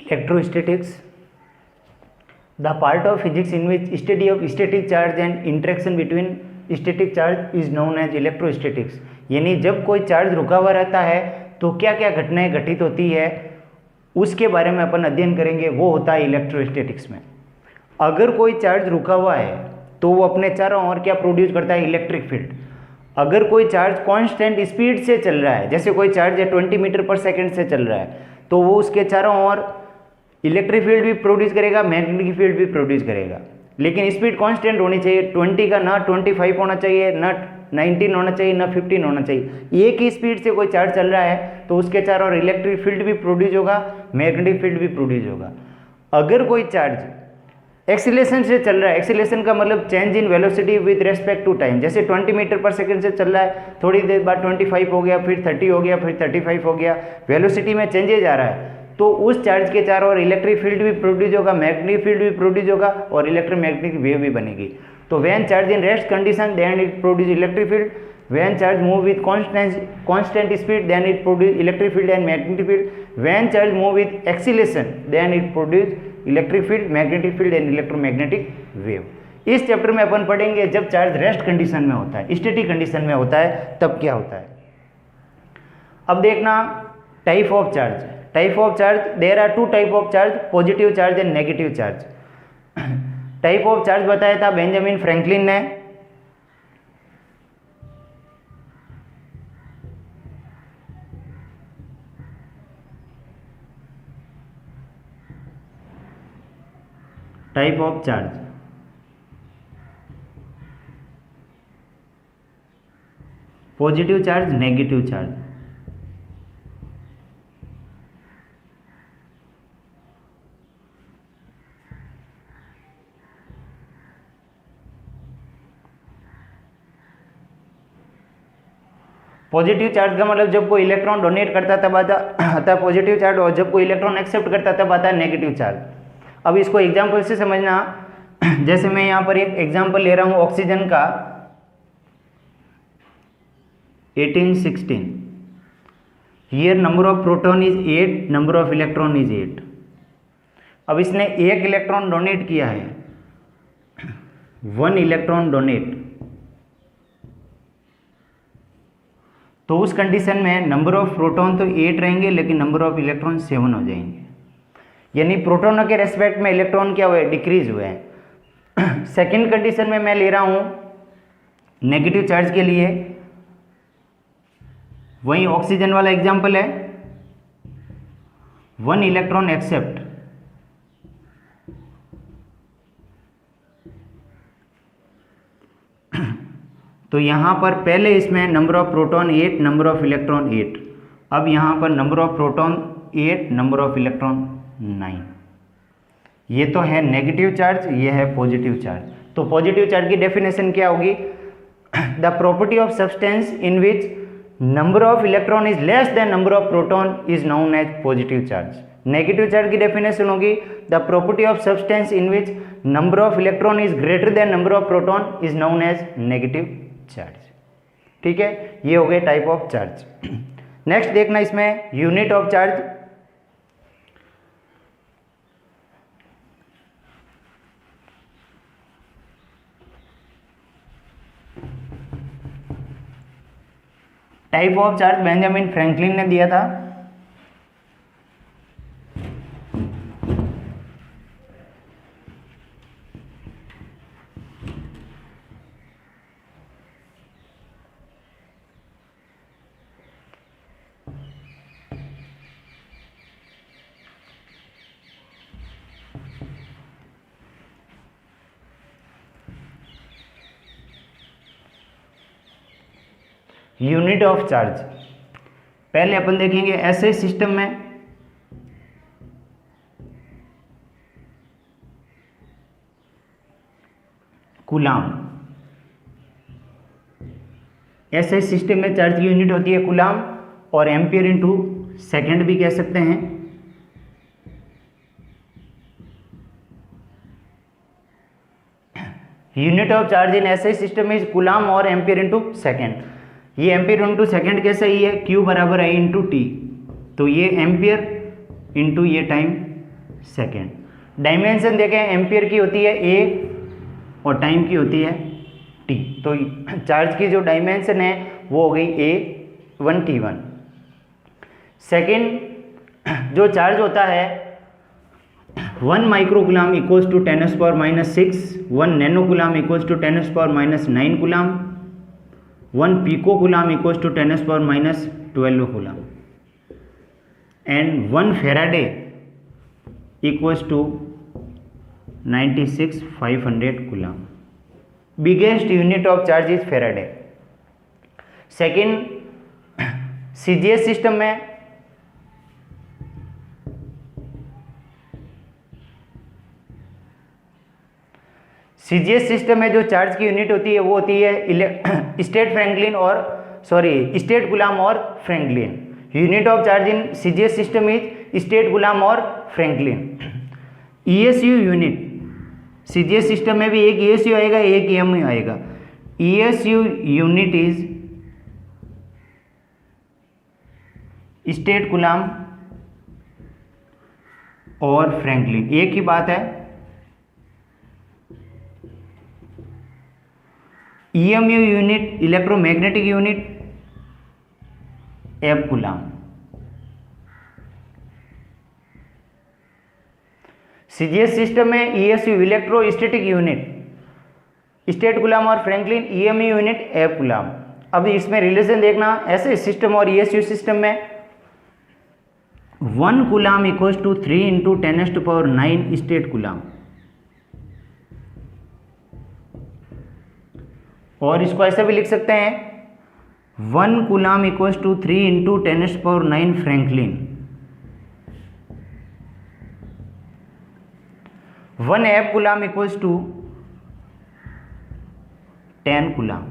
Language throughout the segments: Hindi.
Electrostatics. The part of physics in which study of static charge and interaction between static charge is known as electrostatics. यानी जब कोई चार्ज रुका हुआ रहता है तो क्या क्या घटनाएं घटित होती है उसके बारे में अपन अध्ययन करेंगे, वो होता है इलेक्ट्रोस्टैटिक्स में। अगर कोई चार्ज रुका हुआ है तो वो अपने चारों ओर क्या प्रोड्यूस करता है, इलेक्ट्रिक फील्ड। अगर कोई चार्ज कांस्टेंट स्पीड से चल रहा है, जैसे कोई चार्ज है 20 मीटर पर सेकंड से चल रहा है, तो वो उसके चारों ओर इलेक्ट्रिक फील्ड भी प्रोड्यूस करेगा, मैग्नेटिक फील्ड भी प्रोड्यूस करेगा। लेकिन स्पीड कांस्टेंट होनी चाहिए, 20 का ना 25 होना चाहिए, ना 19 होना चाहिए, ना 15 होना चाहिए। एक ही स्पीड से कोई चार्ज चल रहा है तो उसके चारों ओर इलेक्ट्रिक फील्ड भी प्रोड्यूस होगा, मैग्नेटिक फील्ड भी प्रोड्यूस होगा। अगर कोई चार्ज एक्सीलरेशन से चल रहा है, एक्सीलरेशन का मतलब change in velocity with respect to time, जैसे 20 मीटर पर सेकंड से चल रहा है, थोड़ी देर बाद 25 हो गया, फिर 30 हो गया, फिर 35 हो गया, वेलोसिटी में चेंजेज आ रहा है, तो उस चार्ज के चारों ओर इलेक्ट्रिक फील्ड भी प्रोड्यूस होगा, मैग्नेटिक फील्ड भी प्रोड्यूस होगा और इलेक्ट्रोमैग्नेटिक वेव भी बनेगी। तो when charge in rest condition then it produce electric field, when charge move with constant speed then it produce electric field and magnetic field, when charge move with acceleration then it produce electric field, magnetic field and electromagnetic wave. इस चैप्टर में अपन पढ़ेंगे जब चार्ज रेस्ट कंडीशन में होता है, स्टैटिक कंडीशन में होता है, तब क्या होता है। अब देखना type of charge. Type of charge, there are 2 type of charge, positive charge and negative charge. Type of charge बताया था बेंजामिन फ्रैंकलिन ने। Type of charge, positive charge, negative charge. Positive charge का मतलब जब कोई इलेक्ट्रॉन डोनेट करता तब आता है पॉजिटिव चार्ज, और जब कोई इलेक्ट्रॉन एक्सेप्ट करता तब आता है नेगेटिव चार्ज। अब इसको एग्जाम्पल से समझना, जैसे मैं यहाँ पर एक एग्जाम्पल ले रहा हूँ ऑक्सीजन का 1816। Here number of proton is 8, number of electron is 8। अब इसने एक इलेक्ट्रॉन डोनेट किया है, 1 इलेक्ट्रॉन डोनेट, तो उस कंडीशन में नंबर ऑफ प्रोटॉन तो 8 रहेंगे लेकिन नंबर ऑफ इलेक्ट्रॉन 7 हो जाएंगे, यानी प्रोटॉनों के रेस्पेक्ट में इलेक्ट्रॉन क्या हुए, डिक्रीज हुए हैं। सेकेंड कंडीशन में मैं ले रहा हूं नेगेटिव चार्ज के लिए, वही ऑक्सीजन वाला एग्जांपल है, 1 इलेक्ट्रॉन एक्सेप्ट, तो यहां पर पहले इसमें number of proton 8, number of electron 8। अब यहां पर number of proton 8, number of electron 9। ये तो है नेगेटिव चार्ज, ये है पॉजिटिव चार्ज। तो पॉजिटिव चार्ज की डेफिनेशन क्या होगी, the property of substance in which number of electron is less than number of proton is known as positive charge. Negative charge की डेफिनेशन होगी, the property of substance in which number of electron is greater than number of proton is known as negative charge. ठीक है, ये हो गए टाइप ऑफ चार्ज। नेक्स्ट देखना इसमें unit of charge. Type of charge Benjamin Franklin ने दिया था। यूनिट ऑफ चार्ज पहले अपन देखेंगे ऐसे सिस्टम में कूलाम, ऐसे सिस्टम में चार्ज की यूनिट होती है कूलाम, और एम्पियर इनटू सेकंड भी कह सकते हैं। यूनिट ऑफ चार्ज इन ऐसे सिस्टम इज कूलाम और एम्पियर इनटू सेकंड। ये एम्पियर इंटू सेकेंड कैसे ही है, Q बराबर है इंटू टी, तो ये एम्पियर इंटू ये टाइम सेकेंड। डायमेंशन देखें, एम्पियर की होती है ए और टाइम की होती है टी। तो चार्ज की जो डायमेंशन है वो हो गई A1 T1। सेकेंड जो चार्ज होता है 1 microcoulomb equals to 10⁻⁻6, 1 nanocoulomb equals to 10⁻⁹ coulomb, 1 picocoulomb equals to 10⁻12 coulomb and 1 faraday equals to 96,500 coulomb. Biggest unit of charge is faraday. Second CGS system में जो चार्ज की यूनिट होती है वो होती है स्टेट कूलम और franklin. Unit of charge in CGS system is stat coulomb और franklin. ESU unit CGS system में भी एक ईएसयू आएगा, एक ईएमयू आएगा। ESU unit is stat coulomb और फ्रैंकलिन, एक ही बात है। EMU unit electromagnetic unit F coulomb. CGS system में ESU electrostatic unit stat coulomb और franklin, EMU unit F coulomb. अब इसमें रिलेशन देखना, ऐसे सिस्टम और ईएसयू सिस्टम में 1 coulomb equals to 3 × 10⁹ stat coulomb, और इसको ऐसे भी लिख सकते हैं 1 coulomb equals to 3 × 10⁻⁹ Franklin. 1 F coulomb equals to 10 coulomb.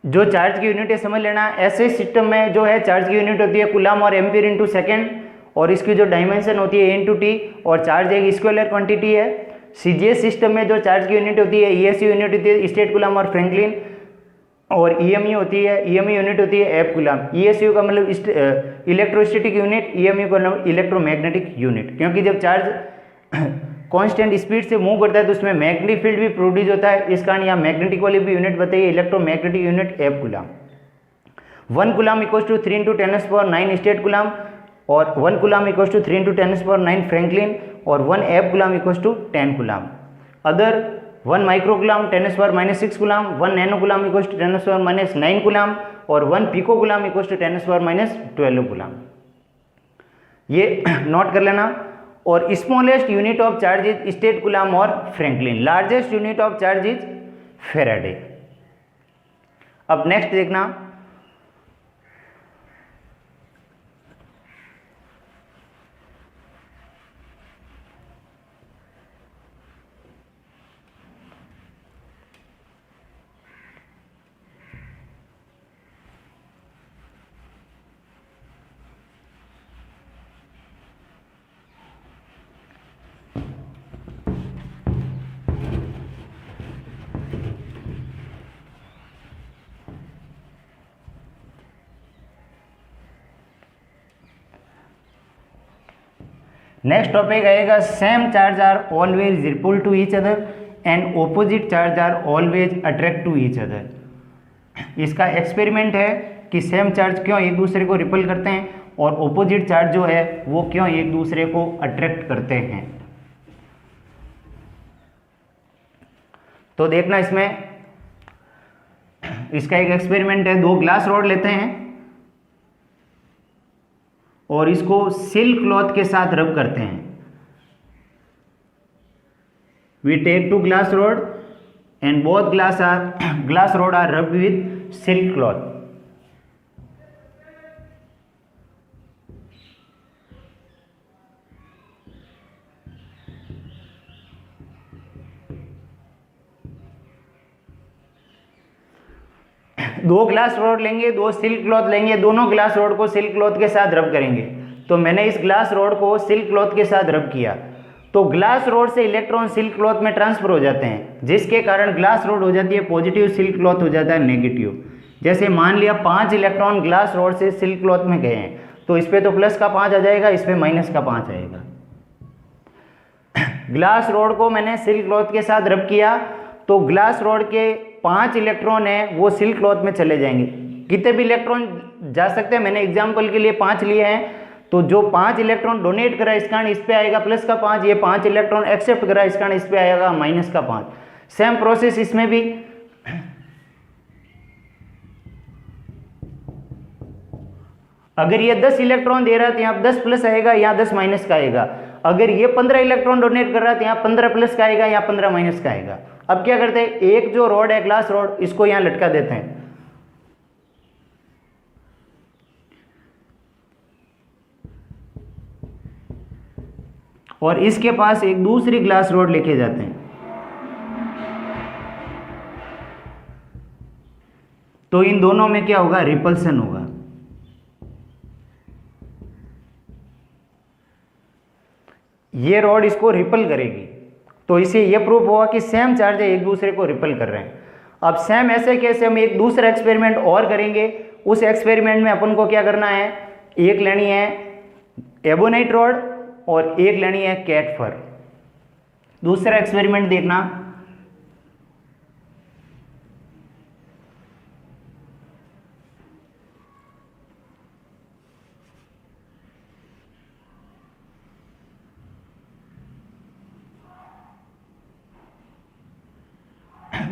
जो चार्ज की यूनिट है समझ लेना, ऐसे सिस्टम में जो है चार्ज की यूनिट होती है कूलम और एम्पियर इंटू सेकेंड, और इसकी जो डायमेंशन होती है A/T, और चार्ज एक स्केलर क्वांटिटी है। सीजीएस सिस्टम में जो चार्ज की यूनिट होती है ईएसयू यूनिट होती है स्टेट कूलम और फ्रैंकलिन, और ईएमयू यूनिट होती है एफ कूलम। ईएसयू का मतलब इलेक्ट्रोस्टैटिक यूनिट, ईएमयू का मतलब इलेक्ट्रोमैग्नेटिक यूनिट, क्योंकि जब चार्ज कांस्टेंट स्पीड से मूव करता है तो उसमें मैग्नेटिक फील्ड भी प्रोड्यूस होता है, इस कारण यहाँ मैग्नेटिक वाली भी यूनिट बताइए, electromagnetic unit F coulomb. 1 coulomb equals to 3 × 10⁻⁹ stat coulomb, और 1 कूलम इक्वल्स टू 3 × 10⁻⁹ फ्रैंकलिन, और 1 F coulomb equals to 10 coulomb. Other 1 microcoulomb 10⁻⁻6 coulomb, 1 nanocoulomb equals to 10⁻⁹ coulomb, और 1 पिकोकूलम इक्वल्स टू 10⁻⁻12 कूलम। ये नोट कर लेना। और smallest unit of charge is stat coulomb और franklin, largest unit of charge is faraday. अब नेक्स्ट देखना, नेक्स्ट टॉपिक आएगा same charge are always repel to each other and opposite charge are always attract to each other. इसका एक्सपेरिमेंट है कि सेम चार्ज क्यों एक दूसरे को रिपल करते हैं और ऑपोजिट चार्ज जो है वो क्यों एक दूसरे को अट्रैक्ट करते हैं। तो देखना, इसमें इसका एक एक्सपेरिमेंट है। 2 ग्लास रॉड लेते हैं और इसको सिल्क क्लॉथ के साथ रब करते हैं। We take 2 glass rod and both glass rod are rubbed with silk cloth. दो ग्लास रॉड लेंगे, 2 सिल्क क्लॉथ लेंगे, दोनों ग्लास रॉड को सिल्क क्लॉथ के साथ रब करेंगे। तो मैंने इस ग्लास रॉड को सिल्क क्लॉथ के साथ रब किया, तो ग्लास रॉड से इलेक्ट्रॉन सिल्क क्लॉथ में ट्रांसफर हो जाते हैं, जिसके कारण ग्लास रॉड हो जाती है पॉजिटिव, सिल्क क्लॉथ हो जाता है नेगेटिव। जैसे मान लिया 5 इलेक्ट्रॉन ग्लास रॉड से सिल्क क्लॉथ में गए हैं, तो इस पे तो प्लस का 5 आ जाएगा, इस पे माइनस का 5 आएगा। ग्लास रॉड को मैंने सिल्क क्लॉथ के साथ रब किया, तो ग्लास रॉड के 5 इलेक्ट्रॉन है वो सिल्क क्लॉथ में चले जाएंगे। कितने भी इलेक्ट्रॉन जा सकते हैं, मैंने एग्जाम्पल के लिए 5 लिए हैं, तो जो 5 इलेक्ट्रॉन डोनेट करा इस कारण इस पे आएगा प्लस का 5, ये 5 इलेक्ट्रॉन एक्सेप्ट करा इस कारण इस पे आएगा माइनस का 5। सेम प्रोसेस इसमें भी। अगर ये 10 इलेक्ट्रॉन दे रहा है तो यहाँ 10 प्लस आएगा, यहाँ 10 माइनस का आएगा। अगर ये 15 इलेक्ट्रॉन डोनेट कर रहा है तो यहाँ 15 प्लस का आएगा, यहाँ 15 माइनस का आएगा। अब क्या करते हैं, एक जो रॉड है ग्लास रॉड, इसको यहाँ लटका देते हैं, और इसके पास एक दूसरी ग्लास रॉड लेके जाते हैं, तो इन दोनों में क्या होगा, रिपल्सन होगा। ये रॉड इसको रिपल करेगी, तो इसे ये प्रूफ होगा कि सेम चार्ज है, एक दूसरे को रिपल कर रहे हैं। अब सेम ऐसे कैसे, हम एक दूसरा एक्सपेरिमेंट और करेंगे। उस एक्सपेरिमेंट में अपन को क्या करना है, एक लेनी है एबोनाइट रॉड और एक लेनी है कैट फर। दूसरा एक्सपेरिमेंट देखना,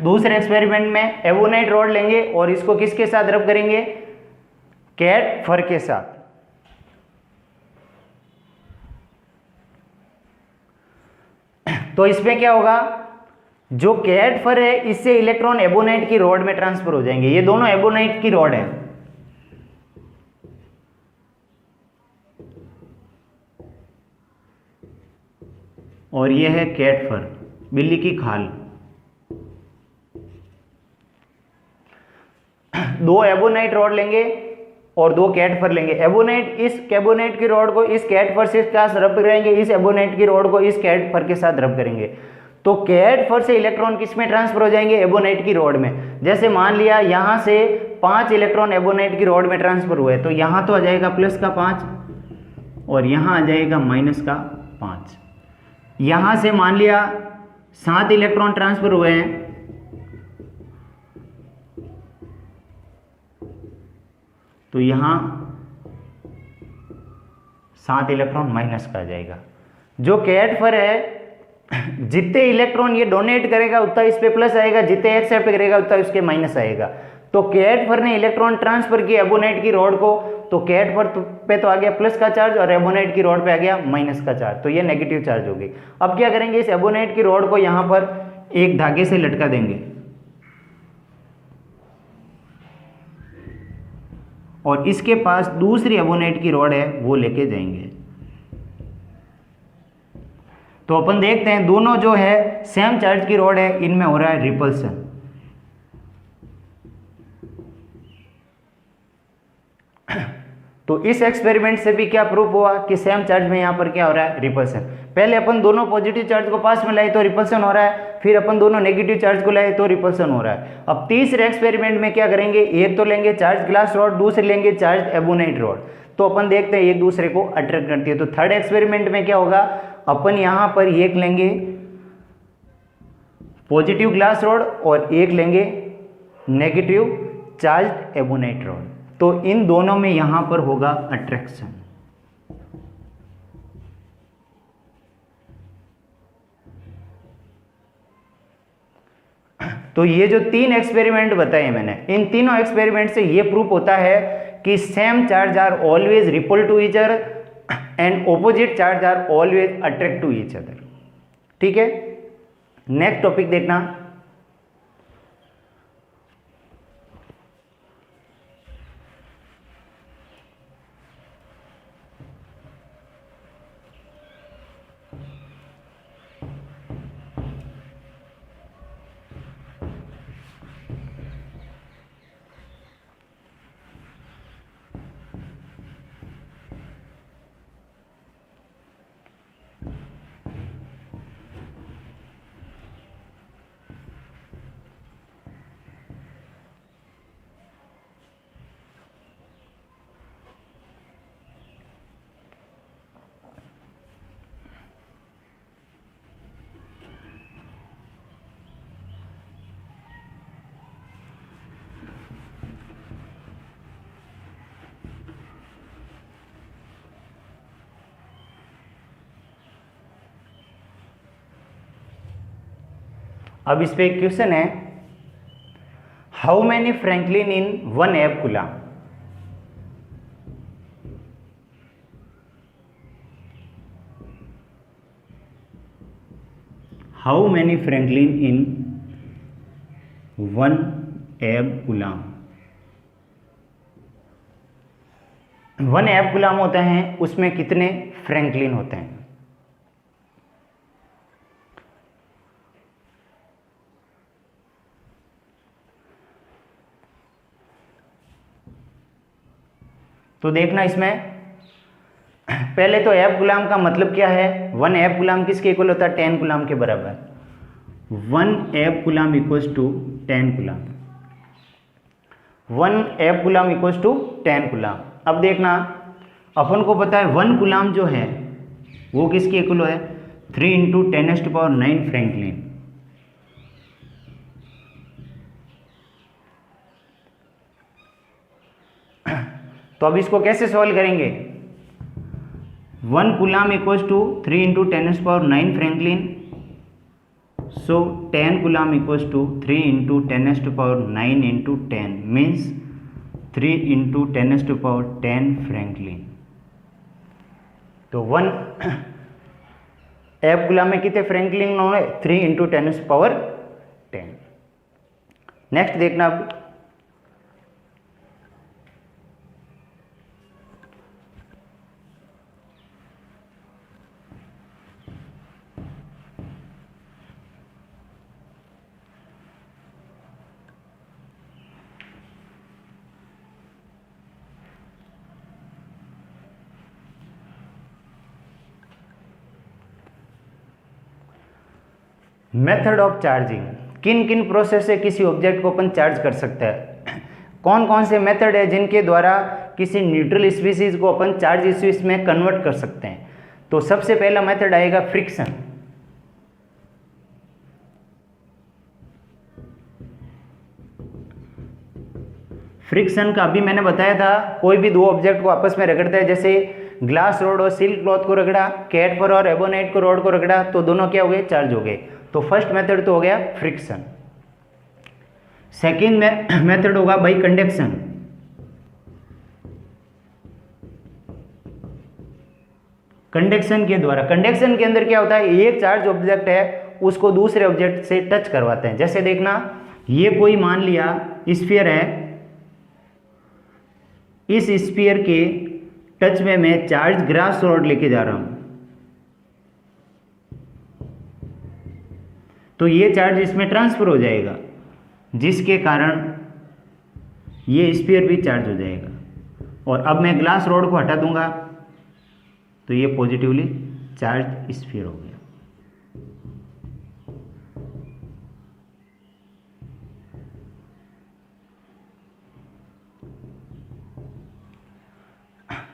दूसरे एक्सपेरिमेंट में एबोनाइट रॉड लेंगे और इसको किसके साथ रब करेंगे, कैट फर के साथ। तो इसमें क्या होगा, जो कैट फर है इससे इलेक्ट्रॉन एबोनाइट की रॉड में ट्रांसफर हो जाएंगे। ये दोनों एबोनाइट की रॉड है, और ये है कैट फर, बिल्ली की खाल। दो एबोनाइट रॉड लेंगे और दो कैट फर लेंगे। एबोनाइट, इस एबोनाइट की रॉड को इस कैट फर से साथ रब करेंगे, इस एबोनाइट की रॉड को इस कैट फर के साथ रब करेंगे। तो कैट फर से इलेक्ट्रॉन किस में ट्रांसफर हो जाएंगे, एबोनाइट की रॉड में। जैसे मान लिया यहां से 5 इलेक्ट्रॉन एबोनाइट की रॉड में ट्रांसफर हुए, तो यहां तो आ जाएगा प्लस का 5 और यहां आ जाएगा माइनस का 5। यहां से मान लिया 7 इलेक्ट्रॉन ट्रांसफर हुए हैं, तो यहां 7 इलेक्ट्रॉन माइनस का आ जाएगा। जो कैट फर है जितने इलेक्ट्रॉन ये डोनेट करेगा उतना इस पे प्लस आएगा, जितने एक्सेप्ट करेगा उतना इसके माइनस आएगा। तो कैट फर ने इलेक्ट्रॉन ट्रांसफर किया एबोनाइट की रॉड को, तो कैट फर पे तो आ गया प्लस का चार्ज और एबोनाइट की रॉड पे आ गया माइनस का चार्ज, तो ये नेगेटिव चार्ज होगी। अब क्या करेंगे, इस एबोनाइट की रॉड को यहां पर एक धागे से लटका देंगे और इसके पास दूसरी एबोनाइट की रॉड है वो लेके जाएंगे। तो अपन देखते हैं दोनों जो है सेम चार्ज की रॉड है, इनमें हो रहा है रिपल्सन। तो इस एक्सपेरिमेंट से भी क्या प्रूफ हुआ कि सेम चार्ज में यहां पर क्या हो रहा है, रिपल्सन। पहले अपन दोनों पॉजिटिव चार्ज को पास में लाए तो रिपल्सन हो रहा है, फिर अपन दोनों नेगेटिव चार्ज को लाए तो रिपल्सन हो रहा है। अब तीसरे एक्सपेरिमेंट में क्या करेंगे, एक तो लेंगे चार्ज ग्लास रॉड, दूसरे लेंगे चार्ज एबोनाइट रॉड, तो अपन देखते हैं एक दूसरे को अट्रैक्ट करती है। तो थर्ड एक्सपेरिमेंट में क्या होगा, अपन यहां पर एक लेंगे पॉजिटिव ग्लास रॉड और एक लेंगे नेगेटिव चार्ज एबोनाइट रॉड, तो इन दोनों में यहां पर होगा अट्रैक्शन। तो ये जो 3 एक्सपेरिमेंट बताए मैंने, इन तीनों एक्सपेरिमेंट से ये प्रूफ होता है कि same charge are always repel to each other and opposite charge are always attract to each other. ठीक है, नेक्स्ट टॉपिक देखना। अब इस पे एक क्वेश्चन है, हाउ मैनी फ्रैंकलिन इन 1 एब कूलम। हाउ मैनी फ्रैंकलिन इन 1 एब कूलम। 1 एब कूलम होता है, उसमें कितने फ्रैंकलिन होते हैं। तो देखना इसमें पहले तो एब कूलम का मतलब क्या है। 1 एब कूलम किसके इक्वल होता है, 10 कूलम के बराबर। 1 एब कूलम इक्वल्स टू 10 कूलम। 1 एब कूलम इक्वल्स टू 10 कूलम। अब देखना अपन को पता है 1 कूलम जो है वो किसके इक्वल है, 3 इंटू 10⁹ फ्रैंकलिन। तो अब इसको कैसे सॉल्व करेंगे। 1 coulomb equals to 3 into 10⁹ Franklin. So 10 coulomb equals to 3 into 10⁹ into 10 means 3 into 10⁻10 Franklin. तो 1 एब कूलम में कितने फ्रैंकलिन होंगे, 3 इंटू 10⁻10। नेक्स्ट देखना अब, मेथड ऑफ चार्जिंग। किन किन प्रोसेस से किसी ऑब्जेक्ट को अपन चार्ज कर सकते हैं। कौन कौन से मेथड है जिनके द्वारा किसी न्यूट्रल स्पीसीज को अपन चार्ज स्पीसीज में कन्वर्ट कर सकते हैं। तो सबसे पहला मेथड आएगा फ्रिक्शन। फ्रिक्शन का अभी मैंने बताया था, कोई भी दो ऑब्जेक्ट को आपस में रगड़ता है, जैसे ग्लास रोड और सिल्क क्लॉथ को रगड़ा, कैडपर और एबोनाइट को रोड को रगड़ा, तो दोनों क्या हो गए, चार्ज हो गए। तो फर्स्ट मेथड तो हो गया फ्रिक्शन। सेकेंड मेथड होगा बाई कंडक्शन। कंडक्शन के द्वारा, कंडक्शन के अंदर क्या होता है, एक चार्ज ऑब्जेक्ट है उसको दूसरे ऑब्जेक्ट से टच करवाते हैं। जैसे देखना, ये कोई मान लिया स्फीयर है, इस स्फीयर के टच में मैं चार्ज ग्लास रॉड लेके जा रहा हूं, तो ये चार्ज इसमें ट्रांसफर हो जाएगा, जिसके कारण ये स्फीयर भी चार्ज हो जाएगा। और अब मैं ग्लास रॉड को हटा दूंगा तो ये पॉजिटिवली चार्ज स्फीयर हो गया।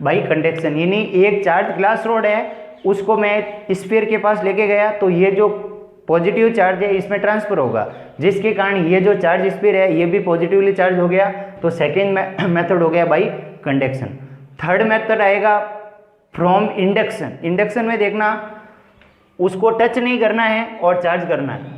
बाई कंडक्शन, यानी एक चार्ज ग्लास रॉड है, उसको मैं स्फीयर के पास लेके गया तो ये जो पॉजिटिव चार्ज है इसमें ट्रांसफर होगा, जिसके कारण ये जो चार्ज स्फीयर है ये भी पॉजिटिवली चार्ज हो गया। तो सेकेंड मेथड हो गया बाई कंडक्शन। थर्ड मेथड आएगा फ्रॉम इंडक्शन। इंडक्शन में देखना, उसको टच नहीं करना है और चार्ज करना है।